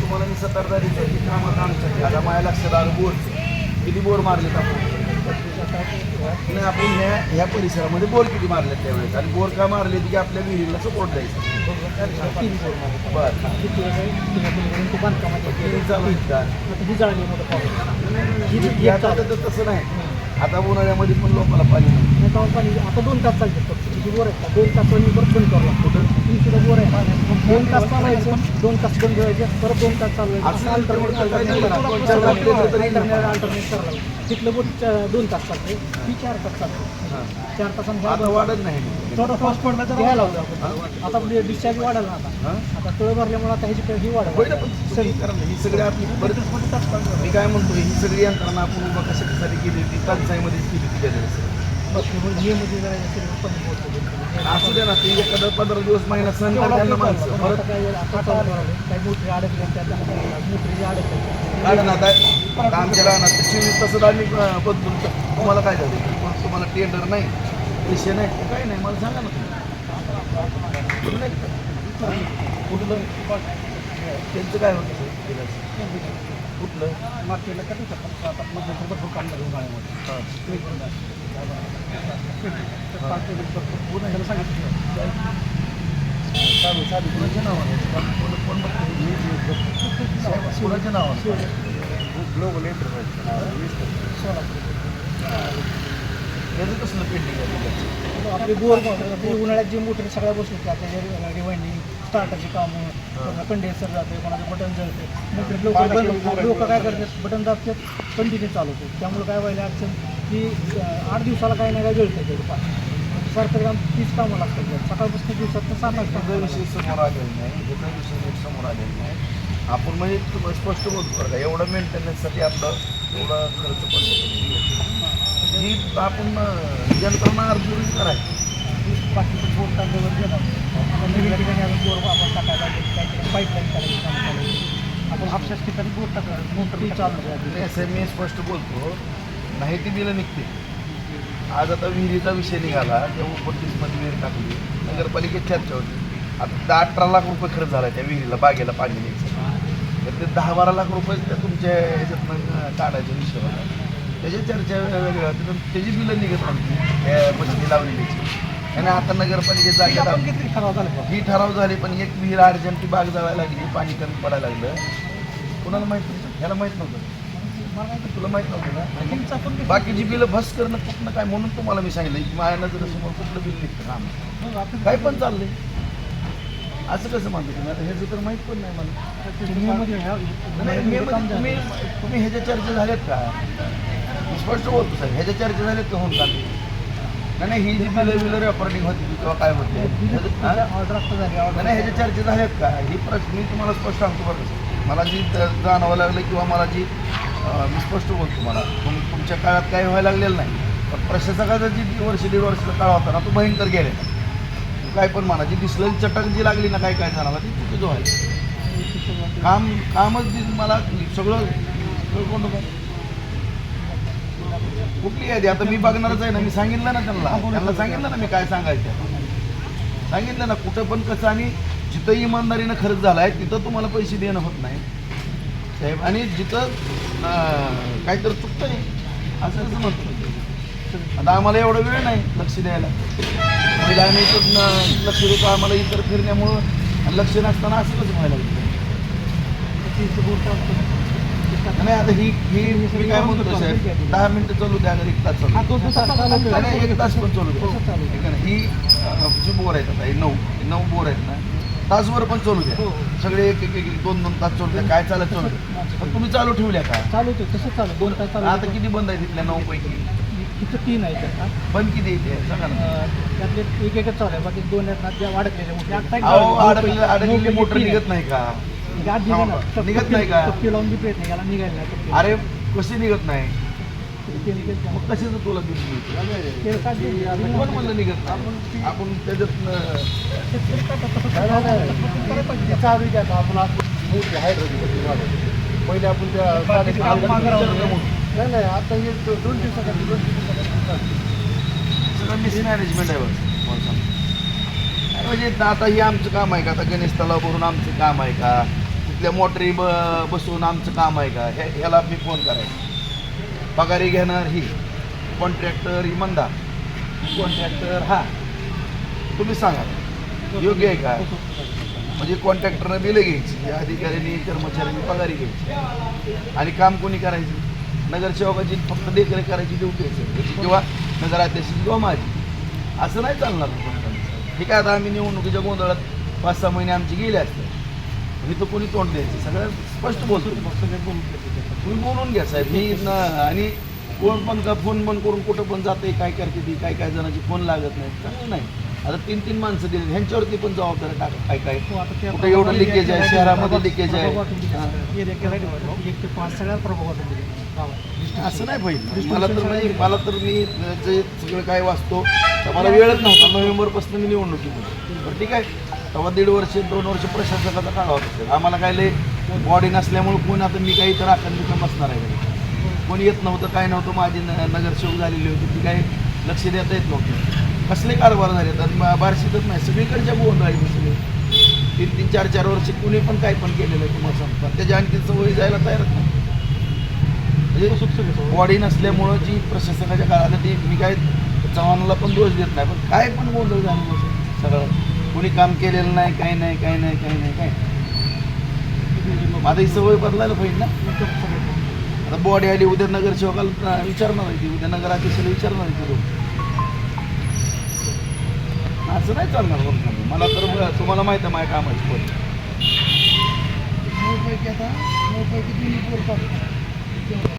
तुम्हाला मी सत्तारदारीचं आहे की कामात आमचं आता माझ्या लक्षात आलं बोरचं किती बोर मारलेत आपण नाही आपण ह्या परिसरामध्ये बोर किती मारलेत त्यावेळेस आणि बोर का मारले की आपल्या विहिरीला सपोर्ट द्यायचं बरं आता तसं नाही आता उन्हाळ्यामध्ये पण लोकांना पाणी नाही पाणी आता 2 तास चालते फक्त किती बोर आहेत 2 तास परत बंद करावं लागतं ती सुद्धा बोर आहे 2 तास चालवायचं 2 तास बंद करायचे परत 2 तास चालवायचं अल्टरनेट करावं तिथलं बोट 2 तास चालते ती 4 तास चालते 4 तासांनी आता वाढत नाही थोडा पाऊस पडला तर घ्यायला लावतो आता डिस्चार्ज वाढायला आता तळ भरल्यामुळे आता ह्याची ही वाढ ही सगळी आपली मी काय म्हणतो ही सगळी यंत्रणा आपण उभा कशासाठी केली ती पंचायतमध्येच केली ती असू दे ना ती एखादं 15 दिवस महिना सण त्यांना माणसं परत काही मोठी अडकली मोठी अडकली काढून आता आमच्या राहणार 24 तासात आम्ही बदलून तुम्हाला काय झालं तुम्हाला टेंडर नाही विषय नाही काही नाही मला सांगा ना तुम्ही कुठलं त्यांचं काय होतं कुठलं मागच्या कधी आता भरपूर काम लागून पूर्ण सांगितलं कुणाच्या नावाने कुणाच्या नावाने ग्लोबल याचं कसलं पेंडिंग आहे आपली बोर उन्हाळ्यात जी मोटर सगळ्या गोष्टी त्याच्या रिवाइंडिंग स्टार्टरची कामं कंडेन्सर जाते कोणाचं बटन जळते लोक काय करतात बटन दाबतात कंटिन्यू चालवते त्यामुळे काय व्हायला अडचण की 8 दिवसाला काही नाही काय जळतं त्याचं पाणी सरकारी काम 30 कामं लागतात सकाळपासून दिवसात 7-8 त्याचा विषय समोर आलेला नाही ह्याचा विषय नीट समोर आलेला नाही आपण म्हणजे स्पष्ट बोलतो बरं का एवढं मेंटेनन्ससाठी आपलं एवढा खर्च पडतो ही आपण यंत्रणा अर्जुन करायची बाकीचं बोर टाकल्यावर गेलं नवीन ठिकाणी अजून बोर आपण टाकायला काहीतरी पाईपलाईन करायची काम करायची आपण हापशाच ठिकाणी बोर टाकायला मोटर चालू असं मी स्पष्ट बोलतो नाही ती बिलं निघते आज आता विहिरीचा विषय निघाला तेव्हा 29मध्ये विहीर टाकली नगरपालिकेत चर्चा होती आता 18 लाख रुपये खर्च झाला त्या विहिरीला बागेला पाणी द्यायचं तर ते 10-12 लाख रुपये त्या तुमच्या ह्याच्यातनं काढायचा विषय होता त्याची चर्चा वेगवेगळ्या त्याची बिलं निघत नव्हती त्या मशिनी लावलेलीची आणि आता नगरपालिकेत जागेत ही ठराव झाले पण एक विहीर अर्जंट ती बाग जावायला लागली पाणी कमी पडायला लागलं कोणाला माहीत नव्हतं ह्याला माहीत नव्हतं तुला माहीत नव्हतं ना बाकीची बिलं भस करणं कुठनं काय म्हणून तुम्हाला मी सांगितलं की माझ्या नजरेसमोर कुठलं बिल निघतं काम काय पण चाललंय असं कसं म्हणतो तुम्ही आता ह्याचं तर माहीत पण नाही मला तुम्ही ह्याच्या चर्चा झाल्यात का स्पष्ट बोलतो साहेब ह्याच्या चर्चा झाल्यात का होऊन चालली नाही ही जी बिलं रेकॉर्डिंग होती किंवा काय होते नाही ह्याच्या चर्चा झाल्यात का ही प्रश्न मी तुम्हाला स्पष्ट सांगतो बरं मला जी जाणवायला लागलं किंवा मला जी मी स्पष्ट बोलतो मला तुमच्या काळात काही व्हायला लागलेलं नाही पण प्रशासकाचा जी 1-1.5 वर्षाचा काळ होता ना तो भयंकर गेलेला काय पण म्हणा जी दिसलेली चटक जी लागली ना काय झाला ती चुकीचं व्हायला कामच जी मला सगळं कोणतं कुठली यादी आता मी बघणारच आहे ना मी सांगितलं ना त्यांना सांगितलं ना मी काय सांगायचं सांगितलं ना कुठं पण कसं आणि जिथं इमानदारीनं खर्च झाला आहे तिथं तुम्हाला पैसे देणं होत नाही साहेब आणि जिथं काहीतरी चुकतं आहे असं कसं म्हणतो आता आम्हाला एवढा वेळ नाही लक्ष द्यायला आम्ही लक्ष देतो आम्हाला इतर फिरण्यामुळं आणि लक्ष नसताना असं कसं व्हायला लागलं नाही आता ही मी काय म्हणतो साहेब 10 मिनिटं चालू द्या अगर 1 तास चालू 1 तास पण चालू द्या ही जी बोर आहेत आता 9 बोर आहेत ना तासभर पण चालू द्या सगळे 1-2 तास चालू द्या काय चालत चालू द्या पण तुम्ही चालू ठेवल्या का चालू तसं चालू 2 तास चालू आता किती बंद आहे तिथल्या 9 पैकी तिथं 3 आहेत बंद किती येते सांगा ना त्यातले एकच चालू आहे बाकी 2 आहेत ना त्या अडकलेली मोटर निघत नाही का निघत नाही का लावून प्रयत्न केला निघायला अरे कशी निघत नाही मग कशाचं तुला दूध कोण म्हणलं निघत नाही आपण त्याच्यात पहिले आपण त्या नाही आता हे 2 दिवसासाठी सगळं मिसमॅनेजमेंट आहे बघ मला सांग म्हणजे आता हे आमचं काम आहे का आता गणेश तलाव भरून आमचं काम आहे का इथल्या मोटरी बसवून आमचं काम आहे का? ह्याला मी फोन करायचा. पगारी घेणार ही, कॉन्ट्रॅक्टर इमानदार, कॉन्ट्रॅक्टर हा. तुम्ही सांगा योग्य आहे का? म्हणजे कॉन्ट्रॅक्टरनं बिलं घ्यायची, अधिकाऱ्यांनी कर्मचाऱ्यांनी पगारी घ्यायची आणि काम कोणी करायचं? नगरसेवकाची फक्त देखरेख करायची ड्युटी असेल किंवा नगराध्यक्षाची किंवा माझी. असं नाही चालणार. ठीक आहे, आता आम्ही निवडणुकीच्या गोंधळात 5-6 महिने आमचे गेले असते. इथं कोणी तोंड द्यायचं? सगळं स्पष्ट बोलतो. तुम्ही बोलून घ्या साहेब. मी आणि कोण पण का फोन बंद करून कुठं पण जाते, काय करते ती, काय जणांची फोन लागत नाही. चांगलं नाही. आता 3-3 माणसं दिली, ह्यांच्यावरती पण जबाबदारी टाका. काय कुठं एवढं लिकेज आहे, शहरामध्ये लिकेज आहे. 1 ते 5 सगळ्या प्रभागातून असं नाही पाहिजे. मला तर मी जे सगळं काय वाचतो तर मला वेळच नव्हता. नोव्हेंबरपासून मी निवडणुकीमध्ये. बरं ठीक आहे, तेव्हा 1.5 वर्ष 2 वर्ष प्रशासकाचा काळ होता. आम्हाला काय लय बॉडी नसल्यामुळे कोण आता मी काही तर आखंड बसणार आहे. कोणी येत नव्हतं, काय नव्हतं. माझी नगरसेवक झालेली होती, ती काही लक्ष देता येत नव्हतं. कसले कारभार झाले तर बार्शीतच नाही, सगळीकडच्या गोवून राहिली. सगळे 3-3, 4-4 वर्ष कुणी पण काय पण केलेलं आहे तुम्हाला सांगतात. त्याच्या आणखी सवयी जायला तयारच नाही. म्हणजे बॉडी नसल्यामुळं जी प्रशासकाच्या काळात ती, मी काय चव्हाणाला पण दोष देत नाही, पण काय पण गोंधळ झालं सगळं. कुणी काम केलेलं नाही, काय नाही. माझी सवय बदलायला पाहिजे ना. आता बॉडी आली, उद्या नगरसेवकाला विचारणार आहे ती, उद्या नगराध्यक्षाला विचारणार आहे ती. असं नाही चालणार. मला तर तुम्हाला माहिती आहे माझ्या कामाची पण 9 पैकी आता 9 पैकी 2 पोर